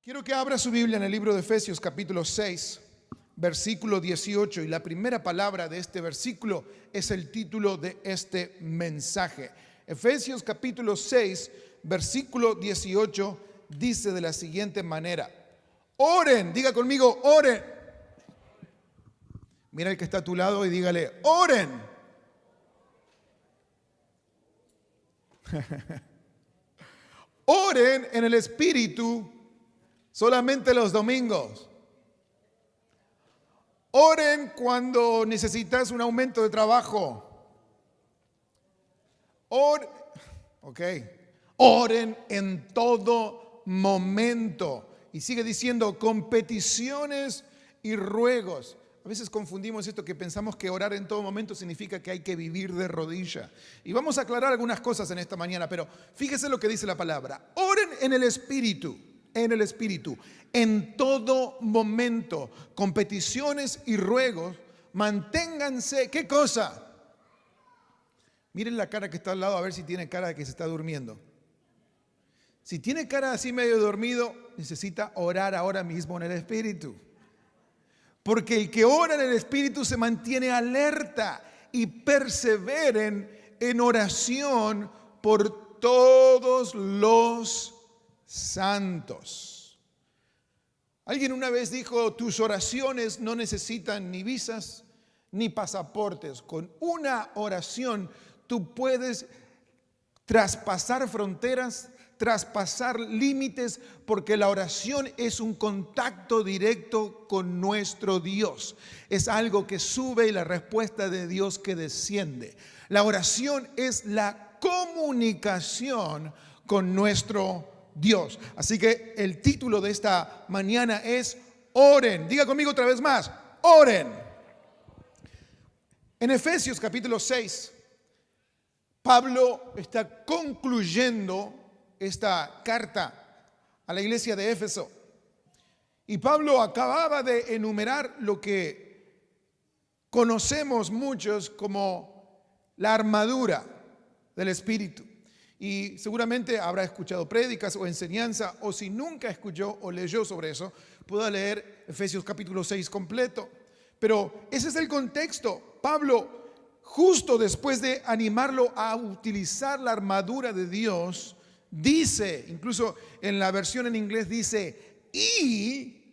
Quiero que abra su Biblia en el libro de Efesios capítulo 6, versículo 18. Y la primera palabra de este versículo es el título de este mensaje. Efesios capítulo 6, versículo 18 dice de la siguiente manera: oren, diga conmigo, oren. Mira el que está a tu lado y dígale, oren. Oren en el Espíritu solamente los domingos. Oren cuando necesitas un aumento de trabajo. Oren en todo momento. Y sigue diciendo, con peticiones y ruegos. A veces confundimos esto, que pensamos que orar en todo momento significa que hay que vivir de rodilla. Y vamos a aclarar algunas cosas en esta mañana, pero fíjese lo que dice la palabra. Oren en el Espíritu, en todo momento, con peticiones y ruegos, manténganse, ¿qué cosa? Miren la cara que está al lado, a ver si tiene cara de que se está durmiendo. Si tiene cara así medio dormido, necesita orar ahora mismo en el Espíritu. Porque el que ora en el Espíritu se mantiene alerta y perseveren en oración por todos los santos. Alguien una vez dijo, tus oraciones no necesitan ni visas ni pasaportes. Con una oración tú puedes traspasar fronteras, traspasar límites, porque la oración es un contacto directo con nuestro Dios. Es algo que sube y la respuesta de Dios que desciende. La oración es la comunicación con nuestro Dios. Así que el título de esta mañana es oren. Diga conmigo otra vez más, oren. En Efesios capítulo 6, Pablo está concluyendo esta carta a la iglesia de Éfeso. Y Pablo acababa de enumerar lo que conocemos muchos como la armadura del Espíritu. Y seguramente habrá escuchado prédicas o enseñanza, o si nunca escuchó o leyó sobre eso, pueda leer Efesios capítulo 6 completo. Pero ese es el contexto. Pablo, justo después de animarlo a utilizar la armadura de Dios, dice, incluso en la versión en inglés dice, y,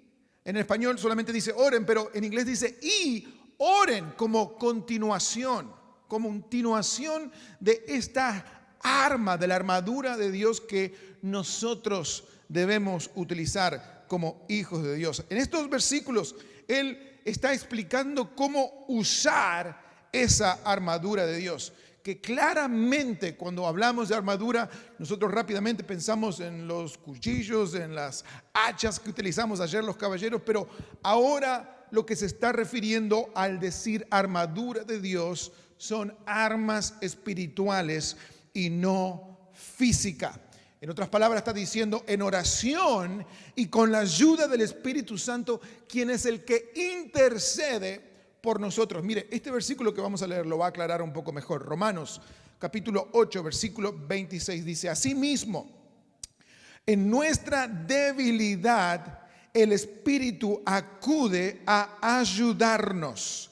en español solamente dice oren, pero en inglés dice, y oren como continuación de esta arma, de la armadura de Dios que nosotros debemos utilizar como hijos de Dios. En estos versículos, él está explicando cómo usar esa armadura de Dios. Que claramente cuando hablamos de armadura, nosotros rápidamente pensamos en los cuchillos, en las hachas que utilizamos ayer los caballeros, pero ahora lo que se está refiriendo al decir armadura de Dios son armas espirituales y no física. En otras palabras, está diciendo en oración y con la ayuda del Espíritu Santo, quien es el que intercede por nosotros. Mire, este versículo que vamos a leer lo va a aclarar un poco mejor. Romanos capítulo 8, versículo 26 dice, asimismo, en nuestra debilidad el Espíritu acude a ayudarnos.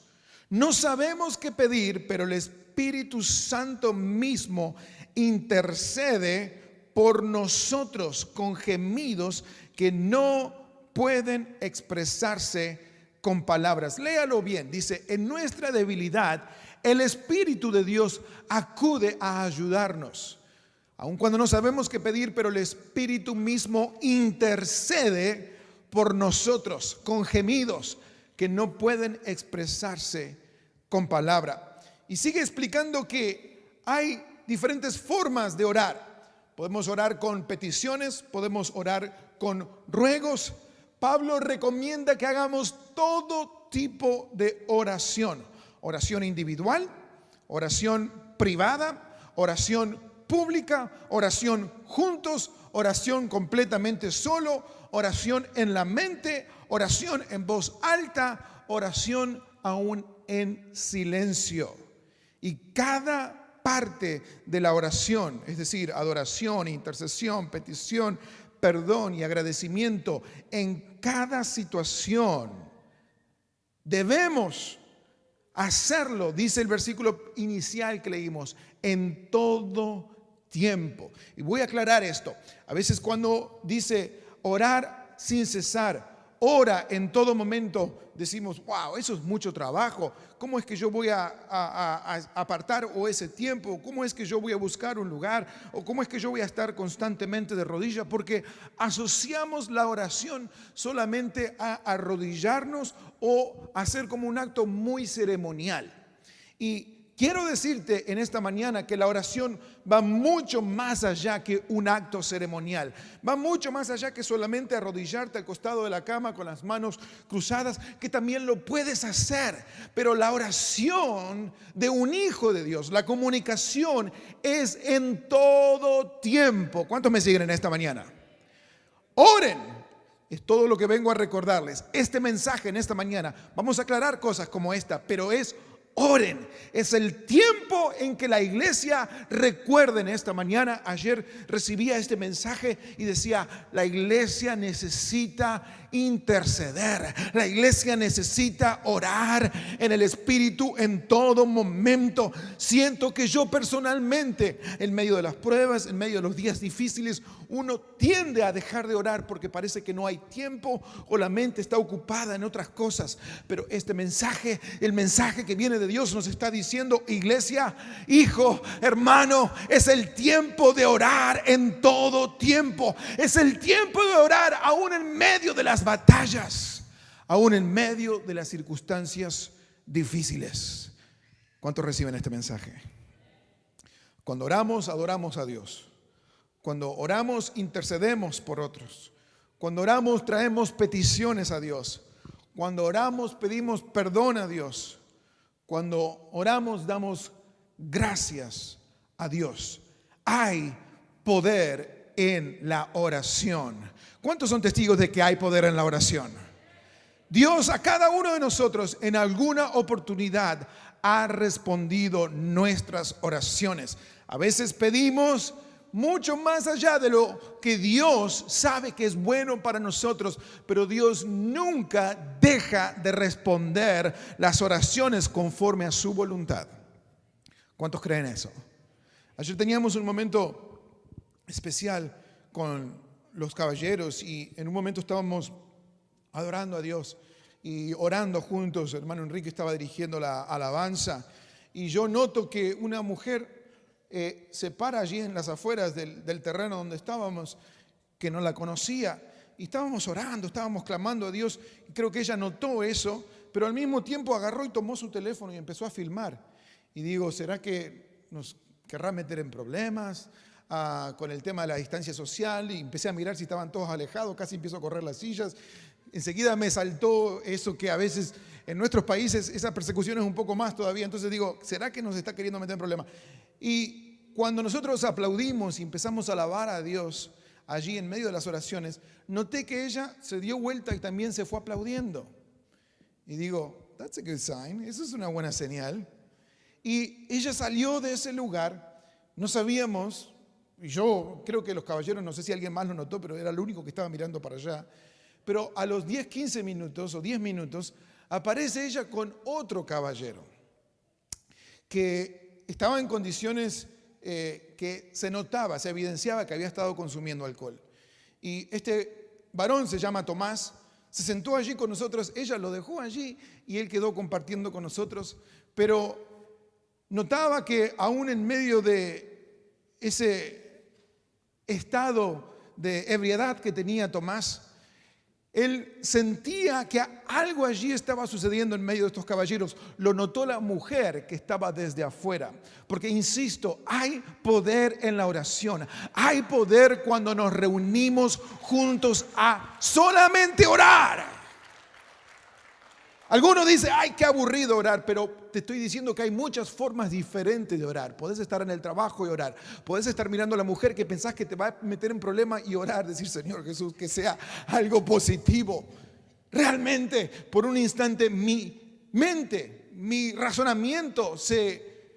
No sabemos qué pedir, pero el Espíritu Santo mismo intercede por nosotros con gemidos que no pueden expresarse con palabras. Léalo bien, dice, en nuestra debilidad el Espíritu de Dios acude a ayudarnos. Aun cuando no sabemos qué pedir, pero el Espíritu mismo intercede por nosotros con gemidos que no pueden expresarse con palabra. Y sigue explicando que hay diferentes formas de orar. Podemos orar con peticiones, podemos orar con ruegos. Pablo recomienda que hagamos todo tipo de oración. Oración individual, oración privada, oración pública, oración juntos, oración completamente solo, oración en la mente, oración en voz alta, oración aún en silencio. Y cada parte de la oración, es decir, adoración, intercesión, petición, perdón y agradecimiento en cada situación. Debemos hacerlo, dice el versículo inicial que leímos, en todo tiempo. Y voy a aclarar esto. A veces cuando dice orar sin cesar, ora en todo momento, decimos, wow, eso es mucho trabajo. ¿Cómo es que yo voy a apartar o ese tiempo? ¿Cómo es que yo voy a buscar un lugar? ¿O cómo es que yo voy a estar constantemente de rodillas? Porque asociamos la oración solamente a arrodillarnos o hacer como un acto muy ceremonial. Y quiero decirte en esta mañana que la oración va mucho más allá que un acto ceremonial. Va mucho más allá que solamente arrodillarte al costado de la cama con las manos cruzadas, que también lo puedes hacer. Pero la oración de un hijo de Dios, la comunicación es en todo tiempo. ¿Cuántos me siguen en esta mañana? Oren. Es todo lo que vengo a recordarles. Este mensaje en esta mañana, vamos a aclarar cosas como esta, pero es oren. Es el tiempo en que la iglesia, recuerden esta mañana, ayer recibía este mensaje y decía, la iglesia necesita interceder, la iglesia necesita orar en el Espíritu en todo momento. Siento que yo personalmente, en medio de las pruebas, en medio de los días difíciles, uno tiende a dejar de orar porque parece que no hay tiempo o la mente está ocupada en otras cosas. Pero este mensaje, el mensaje que viene de Dios, nos está diciendo, iglesia, hijo, hermano, es el tiempo de orar en todo tiempo. Es el tiempo de orar aún en medio de las batallas, aún en medio de las circunstancias difíciles. ¿Cuántos reciben este mensaje? Cuando oramos, adoramos a Dios. Cuando oramos, intercedemos por otros. Cuando oramos, traemos peticiones a Dios. Cuando oramos, pedimos perdón a Dios. Cuando oramos, damos gracias a Dios. Hay poder en la oración. ¿Cuántos son testigos de que hay poder en la oración? Dios a cada uno de nosotros en alguna oportunidad ha respondido nuestras oraciones. A veces pedimos mucho más allá de lo que Dios sabe que es bueno para nosotros, pero Dios nunca deja de responder las oraciones conforme a su voluntad. ¿Cuántos creen eso? Ayer teníamos un momento especial con los caballeros y en un momento estábamos adorando a Dios y orando juntos. El hermano Enrique estaba dirigiendo la alabanza y yo noto que una mujer se para allí en las afueras del terreno donde estábamos, que no la conocía, y estábamos orando, estábamos clamando a Dios, y creo que ella notó eso, pero al mismo tiempo agarró y tomó su teléfono y empezó a filmar. Y digo, ¿será que nos querrá meter en problemas con el tema de la distancia social? Y empecé a mirar si estaban todos alejados, casi empiezo a correr las sillas. Enseguida me saltó eso que a veces en nuestros países esa persecución es un poco más todavía. Entonces digo, ¿será que nos está queriendo meter en problemas? Y cuando nosotros aplaudimos y empezamos a alabar a Dios allí en medio de las oraciones, noté que ella se dio vuelta y también se fue aplaudiendo. Y digo, that's a good sign, eso es una buena señal. Y ella salió de ese lugar, no sabíamos, y yo creo que los caballeros, no sé si alguien más lo notó, pero era el único que estaba mirando para allá. Pero a los 10, 15 minutos o 10 minutos aparece ella con otro caballero que estaba en condiciones que se notaba, se evidenciaba que había estado consumiendo alcohol. Y este varón se llama Tomás, se sentó allí con nosotros, ella lo dejó allí y él quedó compartiendo con nosotros, pero notaba que aún en medio de ese estado de ebriedad que tenía Tomás, él sentía que algo allí estaba sucediendo en medio de estos caballeros. Lo notó la mujer que estaba desde afuera. Porque, insisto, hay poder en la oración. Hay poder cuando nos reunimos juntos a solamente orar. Algunos dicen, ay, qué aburrido orar, pero te estoy diciendo que hay muchas formas diferentes de orar. Podés estar en el trabajo y orar. Podés estar mirando a la mujer que pensás que te va a meter en problema y orar, decir, Señor Jesús, que sea algo positivo. Realmente, por un instante, mi mente, mi razonamiento se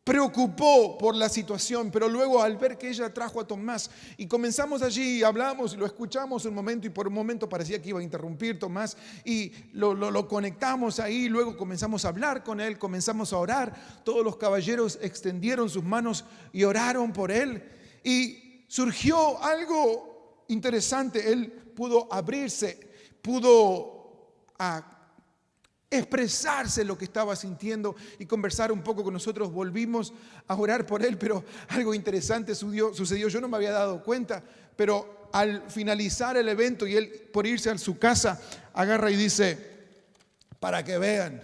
preocupó por la situación, pero luego al ver que ella trajo a Tomás y comenzamos allí, hablamos y lo escuchamos un momento y por un momento parecía que iba a interrumpir Tomás y lo conectamos ahí, luego comenzamos a hablar con él, comenzamos a orar, todos los caballeros extendieron sus manos y oraron por él y surgió algo interesante, él pudo abrirse, pudo expresarse lo que estaba sintiendo y conversar un poco con nosotros. Volvimos a orar por él, pero algo interesante sucedió. Yo no me había dado cuenta, pero al finalizar el evento y él por irse a su casa, agarra y dice, para que vean,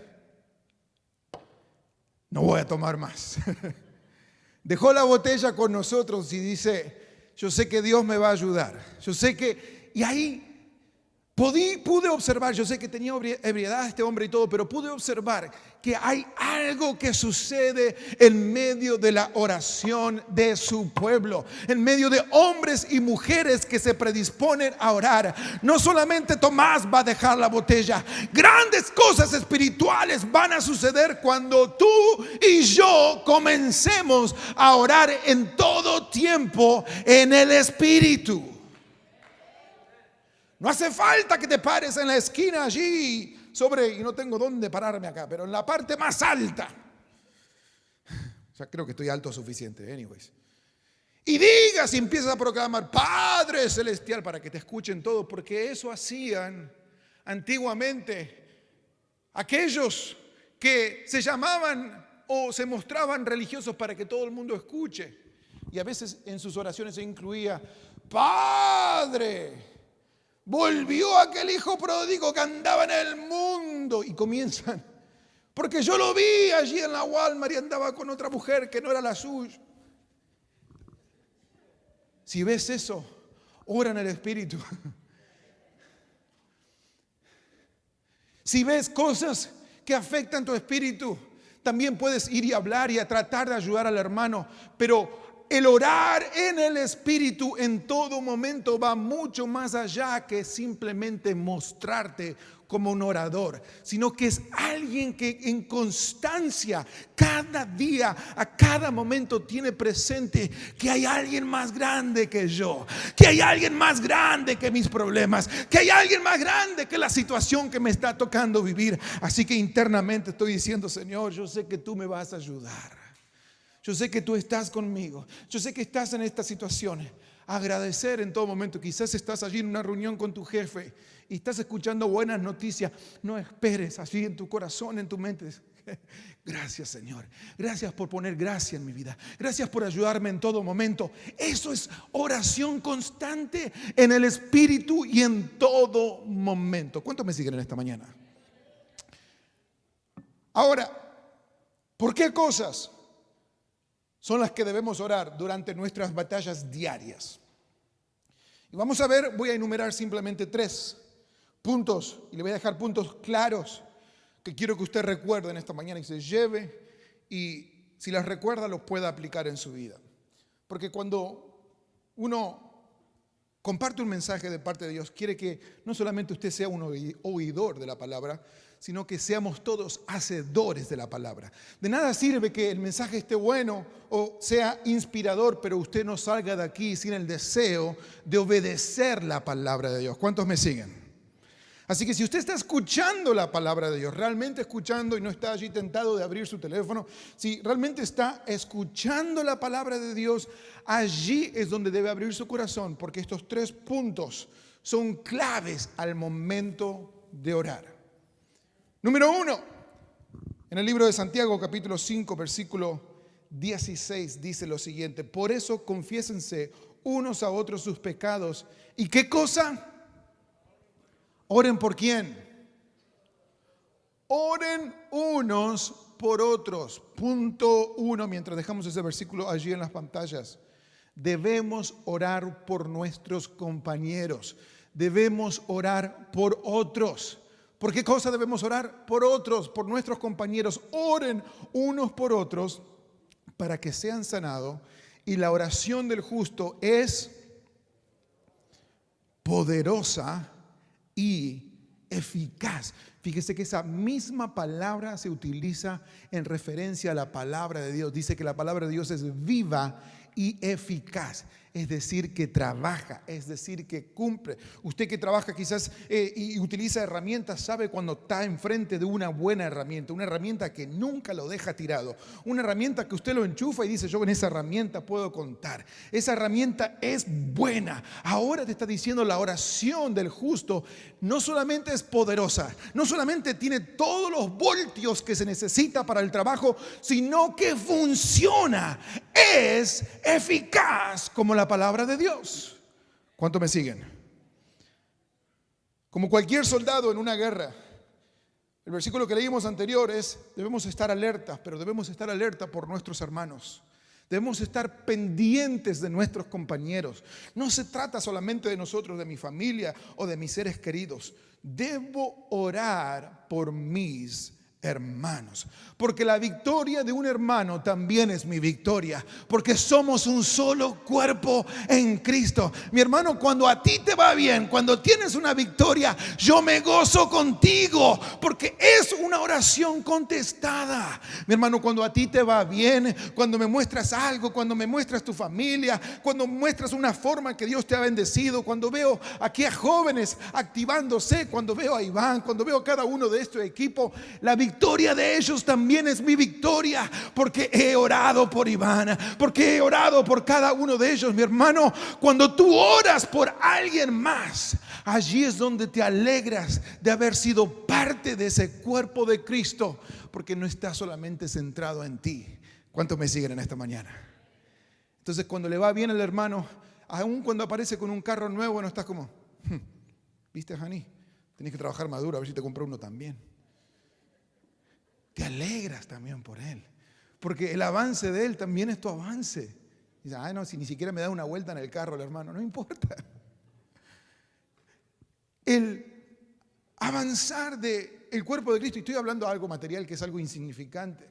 no voy a tomar más. Dejó la botella con nosotros y dice, yo sé que Dios me va a ayudar. Yo sé que, y ahí pude observar, yo sé que tenía ebriedad este hombre y todo, pero pude observar que hay algo que sucede en medio de la oración de su pueblo, en medio de hombres y mujeres que se predisponen a orar. No solamente Tomás va a dejar la botella, grandes cosas espirituales van a suceder cuando tú y yo comencemos a orar en todo tiempo en el Espíritu. No hace falta que te pares en la esquina allí y no tengo dónde pararme acá, pero en la parte más alta. O sea, creo que estoy alto suficiente, anyways. Y digas y empiezas a proclamar, Padre Celestial, para que te escuchen todos, porque eso hacían antiguamente aquellos que se llamaban o se mostraban religiosos para que todo el mundo escuche. Y a veces en sus oraciones se incluía, Padre, volvió aquel hijo pródigo que andaba en el mundo. Y comienzan, porque yo lo vi allí en la Walmart y andaba con otra mujer que no era la suya. Si ves eso, ora en el Espíritu. Si ves cosas que afectan tu espíritu, también puedes ir y hablar y a tratar de ayudar al hermano, pero el orar en el Espíritu en todo momento va mucho más allá que simplemente mostrarte como un orador, sino que es alguien que en constancia, cada día, a cada momento tiene presente que hay alguien más grande que yo, que hay alguien más grande que mis problemas, que hay alguien más grande que la situación que me está tocando vivir. Así que internamente estoy diciendo, Señor, yo sé que tú me vas a ayudar. Yo sé que tú estás conmigo. Yo sé que estás en estas situaciones. Agradecer en todo momento. Quizás estás allí en una reunión con tu jefe y estás escuchando buenas noticias. No esperes allí en tu corazón, en tu mente. Gracias, Señor. Gracias por poner gracia en mi vida. Gracias por ayudarme en todo momento. Eso es oración constante en el Espíritu y en todo momento. ¿Cuántos me siguen en esta mañana? Ahora, ¿por qué cosas son las que debemos orar durante nuestras batallas diarias? Y vamos a ver, voy a enumerar simplemente 3 puntos y le voy a dejar puntos claros que quiero que usted recuerde en esta mañana y se lleve, y si las recuerda los pueda aplicar en su vida. Porque cuando uno comparte un mensaje de parte de Dios, quiere que no solamente usted sea un oidor de la palabra, sino que seamos todos hacedores de la palabra. De nada sirve que el mensaje esté bueno o sea inspirador, pero usted no salga de aquí sin el deseo de obedecer la palabra de Dios. ¿Cuántos me siguen? Así que si usted está escuchando la palabra de Dios, realmente escuchando y no está allí tentado de abrir su teléfono, si realmente está escuchando la palabra de Dios, allí es donde debe abrir su corazón, porque estos 3 puntos son claves al momento de orar. Número 1, en el libro de Santiago, capítulo 5, versículo 16, dice lo siguiente: por eso confiésense unos a otros sus pecados. ¿Y qué cosa? Oren por quién. Oren unos por otros. Punto 1, mientras dejamos ese versículo allí en las pantallas. Debemos orar por nuestros compañeros. Debemos orar por otros. ¿Por qué cosa debemos orar? Por otros, por nuestros compañeros. Oren unos por otros para que sean sanados. Y la oración del justo es poderosa y eficaz. Fíjese que esa misma palabra se utiliza en referencia a la palabra de Dios. Dice que la palabra de Dios es viva y eficaz, es decir, que trabaja, es decir, que cumple. Usted que trabaja quizás y utiliza herramientas, sabe cuando está enfrente de una buena herramienta, una herramienta que nunca lo deja tirado, una herramienta que usted lo enchufa y dice, yo con esa herramienta puedo contar. Esa herramienta es buena. Ahora te está diciendo, la oración del justo no solamente es poderosa, no solamente tiene todos los voltios que se necesita para el trabajo, sino que funciona, es eficaz como la palabra de Dios. ¿Cuánto me siguen? Como cualquier soldado en una guerra, el versículo que leímos anterior es, debemos estar alertas, pero debemos estar alerta por nuestros hermanos. Debemos estar pendientes de nuestros compañeros. No se trata solamente de nosotros, de mi familia o de mis seres queridos. Debo orar por mis hermanos, porque la victoria de un hermano también es mi victoria, porque somos un solo cuerpo en Cristo. Mi hermano, cuando a ti te va bien, cuando tienes una victoria, yo me gozo contigo, porque es una oración contestada. Mi hermano, cuando a ti te va bien, cuando me muestras algo, cuando me muestras tu familia, cuando muestras una forma que Dios te ha bendecido, cuando veo aquí a jóvenes activándose, cuando veo a Iván, cuando veo a cada uno de este equipo, la victoria de ellos también es mi victoria, porque he orado por Iván, porque he orado por cada uno de ellos. Mi hermano, cuando tú oras por alguien más, allí es donde te alegras de haber sido parte de ese cuerpo de Cristo, porque no estás solamente centrado en ti. ¿Cuántos me siguen en esta mañana? Entonces, cuando le va bien al hermano, aun cuando aparece con un carro nuevo, no estás como, ¿viste, Jani? Tenés que trabajar maduro, a ver si te compro uno también. Te alegras también por él, porque el avance de él también es tu avance. Dice, ay no, si ni siquiera me da una vuelta en el carro el hermano, no importa. El avanzar del cuerpo de Cristo, y estoy hablando de algo material que es algo insignificante,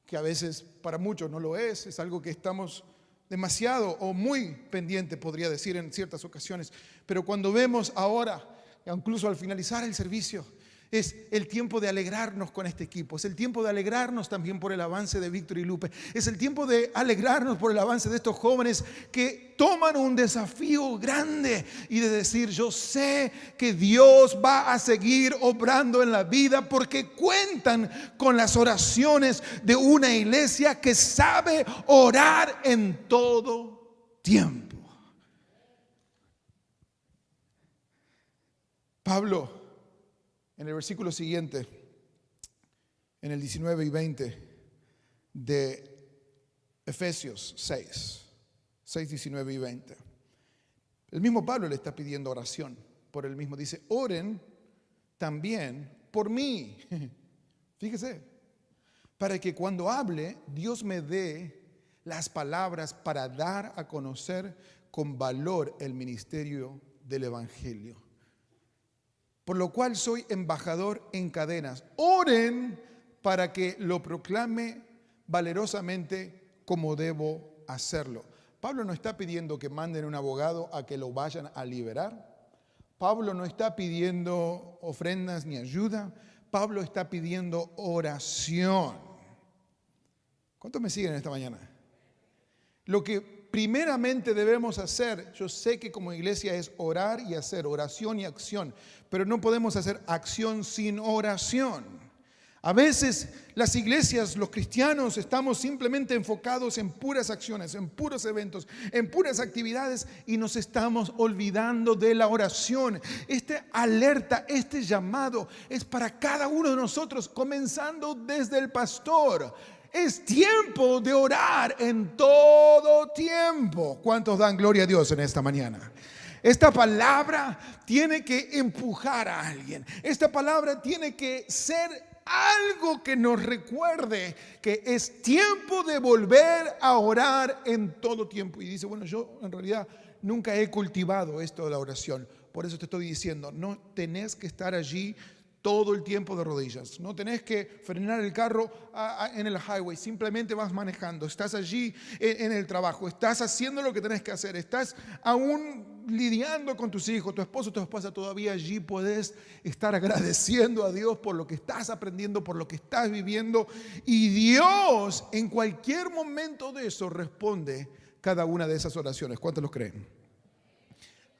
que a veces para muchos no lo es algo que estamos demasiado o muy pendiente, podría decir en ciertas ocasiones, pero cuando vemos ahora, incluso al finalizar el servicio, es el tiempo de alegrarnos con este equipo. Es el tiempo de alegrarnos también por el avance de Víctor y Lupe. Es el tiempo de alegrarnos por el avance de estos jóvenes que toman un desafío grande y de decir, yo sé que Dios va a seguir obrando en la vida porque cuentan con las oraciones de una iglesia que sabe orar en todo tiempo. Pablo, en el versículo siguiente, en el 19 y 20 de Efesios 6, 19 y 20. El mismo Pablo le está pidiendo oración por él mismo. Dice, oren también por mí. Fíjese, para que cuando hable, Dios me dé las palabras para dar a conocer con valor el ministerio del Evangelio. Por lo cual soy embajador en cadenas. Oren para que lo proclame valerosamente como debo hacerlo. Pablo no está pidiendo que manden un abogado a que lo vayan a liberar. Pablo no está pidiendo ofrendas ni ayuda. Pablo está pidiendo oración. ¿Cuántos me siguen esta mañana? Lo que primeramente debemos hacer, yo sé que como iglesia es orar y hacer, oración y acción, pero no podemos hacer acción sin oración. A veces las iglesias, los cristianos, estamos simplemente enfocados en puras acciones, en puros eventos, en puras actividades y nos estamos olvidando de la oración. Este alerta, este llamado es para cada uno de nosotros, comenzando desde el pastor. Es tiempo de orar en todo tiempo. ¿Cuántos dan gloria a Dios en esta mañana? Esta palabra tiene que empujar a alguien. Esta palabra tiene que ser algo que nos recuerde que es tiempo de volver a orar en todo tiempo. Y dice, bueno, yo en realidad nunca he cultivado esto de la oración. Por eso te estoy diciendo, no tenés que estar allí todo el tiempo de rodillas. No tenés que frenar el carro en el highway. Simplemente vas manejando. Estás allí en el trabajo. Estás haciendo lo que tenés que hacer. Estás aún lidiando con tus hijos, tu esposo, tu esposa, todavía allí puedes estar agradeciendo a Dios por lo que estás aprendiendo, por lo que estás viviendo. Y Dios en cualquier momento de eso responde cada una de esas oraciones. ¿Cuántos lo creen?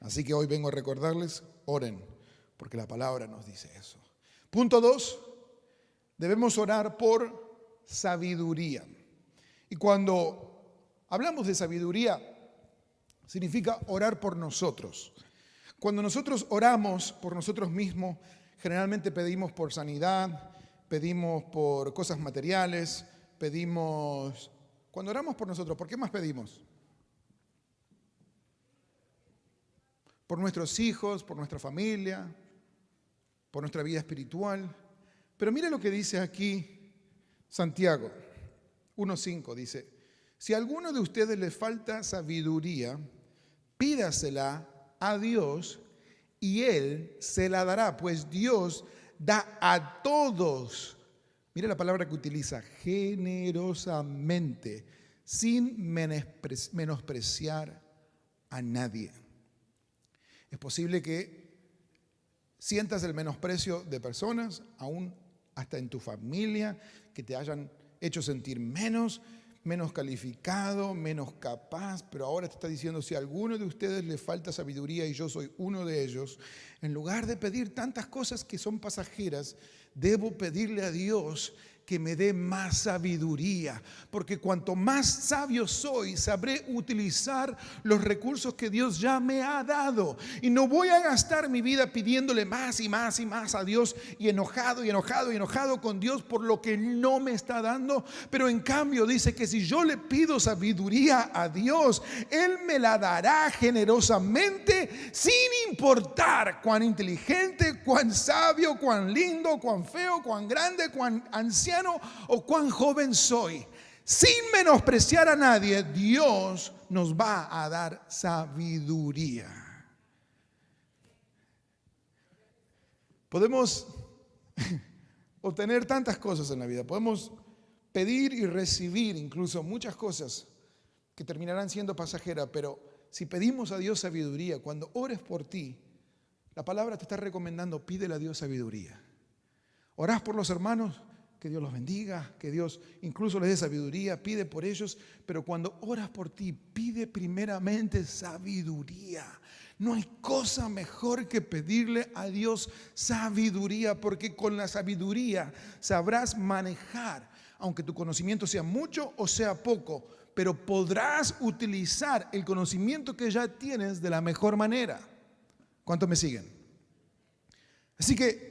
Así que hoy vengo a recordarles, oren, porque la palabra nos dice eso. Punto 2, debemos orar por sabiduría. Y cuando hablamos de sabiduría, significa orar por nosotros. Cuando nosotros oramos por nosotros mismos, generalmente pedimos por sanidad, pedimos por cosas materiales, pedimos... Cuando oramos por nosotros, ¿por qué más pedimos? Por nuestros hijos, por nuestra familia, por nuestra vida espiritual. Pero mire lo que dice aquí Santiago 1:5, dice: si a alguno de ustedes le falta sabiduría, pídasela a Dios y Él se la dará, pues Dios da a todos, mire la palabra que utiliza, generosamente, sin menospreciar a nadie. Es posible que sientas el menosprecio de personas, aún hasta en tu familia, que te hayan hecho sentir menos calificado, menos capaz, pero ahora te está diciendo: si a alguno de ustedes le falta sabiduría y yo soy uno de ellos, en lugar de pedir tantas cosas que son pasajeras, debo pedirle a Dios que me dé más sabiduría, porque cuanto más sabio soy, sabré utilizar los recursos que Dios ya me ha dado, y no voy a gastar mi vida pidiéndole más y más y más a Dios, y enojado con Dios por lo que no me está dando. Pero en cambio dice que si yo le pido sabiduría a Dios, Él me la dará generosamente, sin importar cuán inteligente, cuán sabio, cuán lindo, cuán feo, cuán grande, cuán anciano o cuán joven soy. Sin menospreciar a nadie, Dios nos va a dar sabiduría. Podemos obtener tantas cosas en la vida, podemos pedir y recibir incluso muchas cosas que terminarán siendo pasajeras, pero si pedimos a Dios sabiduría, cuando ores por ti, la palabra te está recomendando: pídele a Dios sabiduría. Orás por los hermanos, que Dios los bendiga, que Dios incluso les dé sabiduría, pide por ellos, pero cuando oras por ti, pide primeramente sabiduría. No hay cosa mejor que pedirle a Dios sabiduría, porque con la sabiduría sabrás manejar, aunque tu conocimiento sea mucho o sea poco, pero podrás utilizar el conocimiento que ya tienes de la mejor manera. ¿Cuántos me siguen? Así que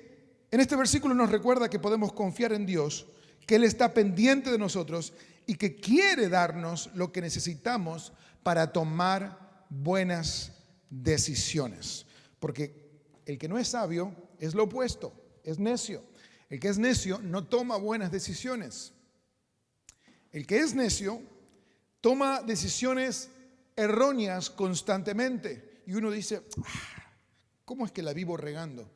en este versículo nos recuerda que podemos confiar en Dios, que Él está pendiente de nosotros y que quiere darnos lo que necesitamos para tomar buenas decisiones. Porque el que no es sabio es lo opuesto, es necio. El que es necio no toma buenas decisiones. El que es necio toma decisiones erróneas constantemente. Y uno dice: ¿cómo es que la vivo regando?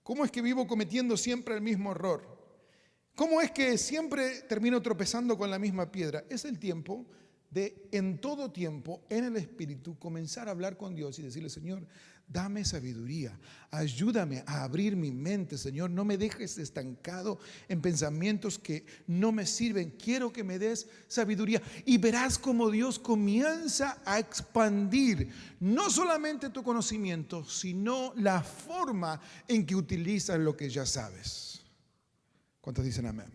¿Cómo es que vivo cometiendo siempre el mismo error? ¿Cómo es que siempre termino tropezando con la misma piedra? Es el tiempo de, en todo tiempo, en el Espíritu, comenzar a hablar con Dios y decirle: Señor, dame sabiduría, ayúdame a abrir mi mente, Señor, no me dejes estancado en pensamientos que no me sirven, quiero que me des sabiduría. Y verás cómo Dios comienza a expandir no solamente tu conocimiento, sino la forma en que utilizas lo que ya sabes. ¿Cuántos dicen amén?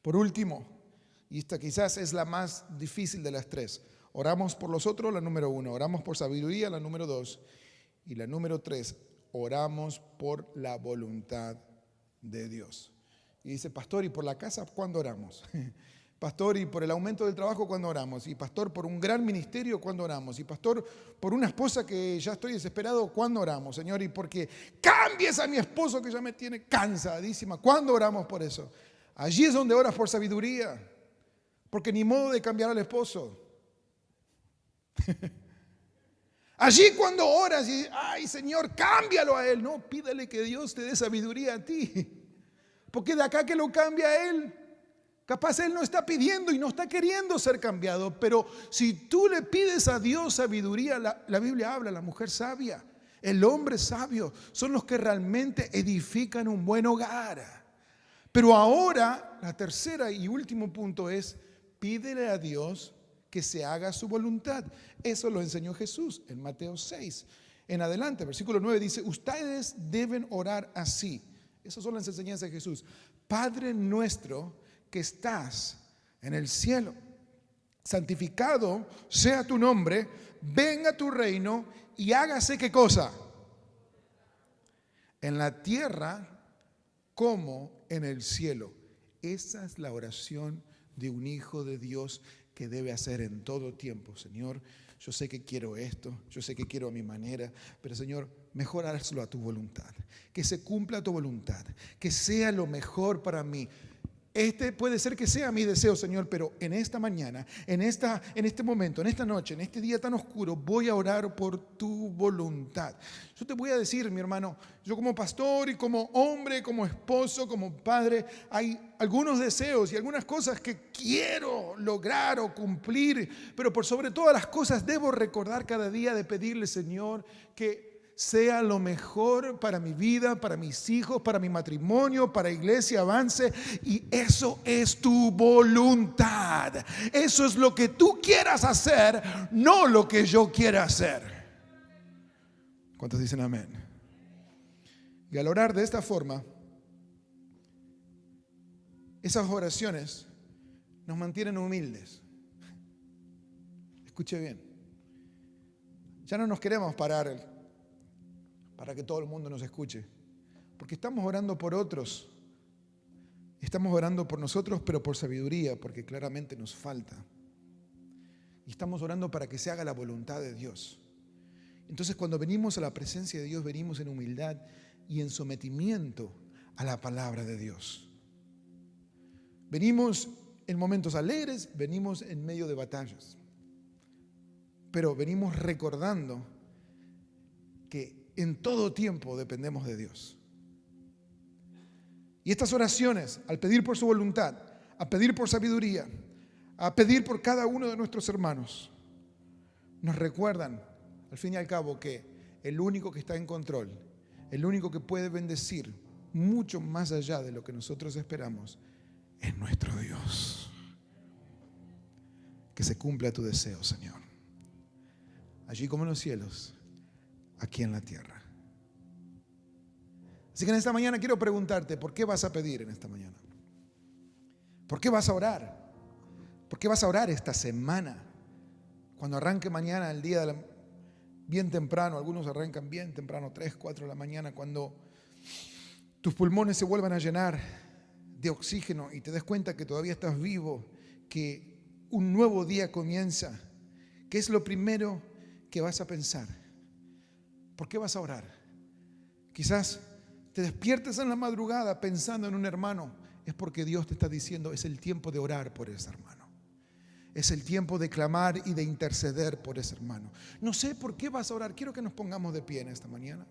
Por último, y esta quizás es la más difícil de las tres, oramos por los otros, la número 1. Oramos por sabiduría, la número 2. Y la número 3, oramos por la voluntad de Dios. Y dice: pastor, ¿y por la casa cuándo oramos? Pastor, ¿y por el aumento del trabajo cuándo oramos? Y pastor, ¿por un gran ministerio cuándo oramos? Y pastor, ¿por una esposa que ya estoy desesperado cuándo oramos? Señor, ¿y porque cambies a mi esposo que ya me tiene cansadísima? ¿Cuándo oramos por eso? Allí es donde oras por sabiduría, porque ni modo de cambiar al esposo. Allí cuando oras y ay, Señor, cámbialo a él. No, pídele que Dios te dé sabiduría a ti, porque de acá que lo cambia a él, Capaz Él no está pidiendo y no está queriendo ser cambiado, pero si tú le pides a Dios sabiduría, la Biblia habla, la mujer sabia, el hombre sabio, son los que realmente edifican un buen hogar. Pero ahora, la tercera y último punto es, pídele a Dios que se haga su voluntad. Eso lo enseñó Jesús en Mateo 6. En adelante, versículo 9 dice, ustedes deben orar así. Esas son las enseñanzas de Jesús. Padre nuestro que estás en el cielo, santificado sea tu nombre, venga tu reino y hágase ¿qué cosa? En la tierra como en el cielo. Esa es la oración de un hijo de Dios que debe hacer en todo tiempo. Señor, yo sé que quiero esto, yo sé que quiero a mi manera, pero Señor, mejor hazlo a tu voluntad. Que se cumpla tu voluntad, que sea lo mejor para mí. Este puede ser que sea mi deseo, Señor, pero en esta mañana, en este momento, en esta noche, en este día tan oscuro, voy a orar por tu voluntad. Yo te voy a decir, mi hermano, yo como pastor y como hombre, como esposo, como padre, hay algunos deseos y algunas cosas que quiero lograr o cumplir, pero por sobre todas las cosas debo recordar cada día de pedirle, Señor, que sea lo mejor para mi vida, para mis hijos, para mi matrimonio, para Iglesia Avance. Y eso es tu voluntad. Eso es lo que tú quieras hacer, no lo que yo quiera hacer. ¿Cuántos dicen amén? Y al orar de esta forma, esas oraciones nos mantienen humildes. Escuche bien. Ya no nos queremos parar para que todo el mundo nos escuche, porque estamos orando por otros, estamos orando por nosotros, pero por sabiduría, porque claramente nos falta, y estamos orando para que se haga la voluntad de Dios. Entonces, cuando venimos a la presencia de Dios, venimos en humildad y en sometimiento a la palabra de Dios. Venimos en momentos alegres, venimos en medio de batallas, pero venimos recordando que en todo tiempo dependemos de Dios. Y estas oraciones, al pedir por su voluntad, a pedir por sabiduría, a pedir por cada uno de nuestros hermanos, nos recuerdan, al fin y al cabo, que el único que está en control, el único que puede bendecir mucho más allá de lo que nosotros esperamos, es nuestro Dios. Que se cumpla tu deseo, Señor, allí como en los cielos, aquí en la tierra. Así que en esta mañana quiero preguntarte, ¿por qué vas a pedir en esta mañana? ¿Por qué vas a orar? ¿Por qué vas a orar esta semana? Cuando arranque mañana el día bien temprano, algunos arrancan bien temprano, 3, 4 de la mañana, cuando tus pulmones se vuelvan a llenar de oxígeno y te des cuenta que todavía estás vivo, que un nuevo día comienza. ¿Qué es lo primero que vas a pensar? ¿Por qué vas a orar? Quizás te despiertes en la madrugada pensando en un hermano. Es porque Dios te está diciendo, es el tiempo de orar por ese hermano. Es el tiempo de clamar y de interceder por ese hermano. No sé por qué vas a orar. Quiero que nos pongamos de pie en esta mañana.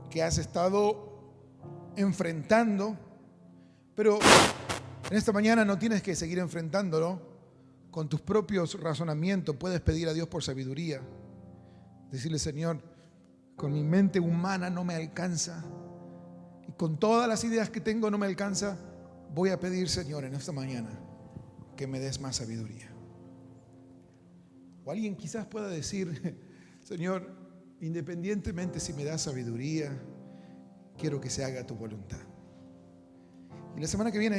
Que has estado enfrentando, pero en esta mañana no tienes que seguir enfrentándolo con tus propios razonamientos. Puedes pedir a Dios por sabiduría. Decirle, Señor, con mi mente humana no me alcanza. Y con todas las ideas que tengo no me alcanza. Voy a pedir, Señor, en esta mañana que me des más sabiduría. O alguien quizás pueda decir, Señor, independientemente si me das sabiduría, quiero que se haga tu voluntad. Y la semana que viene,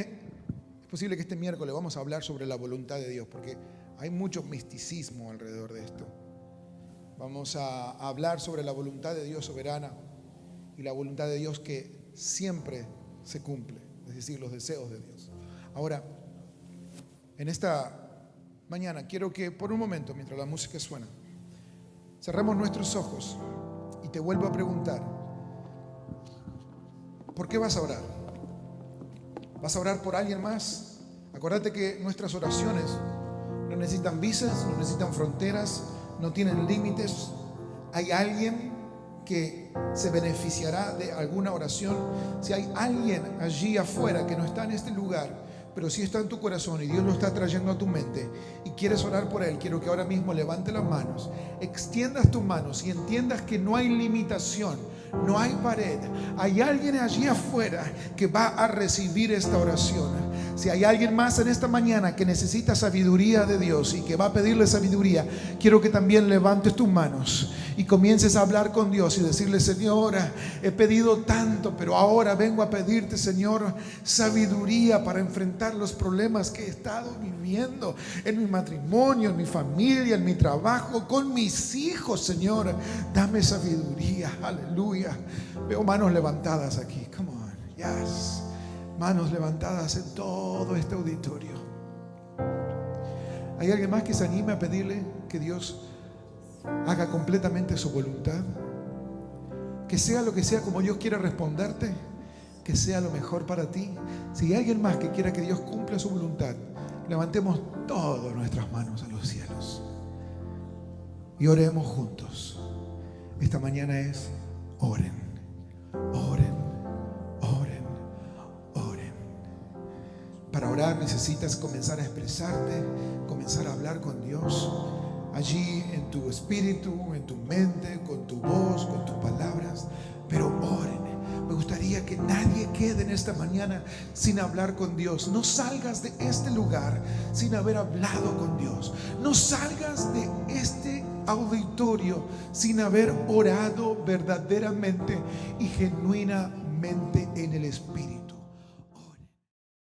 es posible que este miércoles vamos a hablar sobre la voluntad de Dios, porque hay mucho misticismo alrededor de esto. Vamos a hablar sobre la voluntad de Dios soberana y la voluntad de Dios que siempre se cumple, es decir, los deseos de Dios. Ahora, en esta mañana quiero que por un momento, mientras la música suena, cerremos nuestros ojos y te vuelvo a preguntar, ¿por qué vas a orar? ¿Vas a orar por alguien más? Acuérdate que nuestras oraciones no necesitan visas, no necesitan fronteras, no tienen límites. Hay alguien que se beneficiará de alguna oración. Si hay alguien allí afuera que no está en este lugar, pero sí está en tu corazón y Dios lo está trayendo a tu mente y quieres orar por él, quiero que ahora mismo levante las manos, extiendas tus manos y entiendas que no hay limitación, no hay pared. Hay alguien allí afuera que va a recibir esta oración. Si hay alguien más en esta mañana que necesita sabiduría de Dios y que va a pedirle sabiduría, quiero que también levantes tus manos y comiences a hablar con Dios y decirle: Señor, he pedido tanto, pero ahora vengo a pedirte, Señor, sabiduría para enfrentar los problemas que he estado viviendo en mi matrimonio, en mi familia, en mi trabajo, con mis hijos. Señor, dame sabiduría. Aleluya. Veo manos levantadas aquí. Come on. Yes. Manos levantadas en todo este auditorio. ¿Hay alguien más que se anime a pedirle que Dios haga completamente su voluntad? Que sea lo que sea como Dios quiera responderte, que sea lo mejor para ti. Si hay alguien más que quiera que Dios cumpla su voluntad, levantemos todas nuestras manos a los cielos y oremos juntos. Esta mañana es: oren, oren. Para orar necesitas comenzar a expresarte, comenzar a hablar con Dios allí en tu espíritu, en tu mente, con tu voz, con tus palabras. Pero oren. Me gustaría que nadie quede en esta mañana sin hablar con Dios. No salgas de este lugar sin haber hablado con Dios. No salgas de este auditorio sin haber orado verdaderamente y genuinamente en el Espíritu.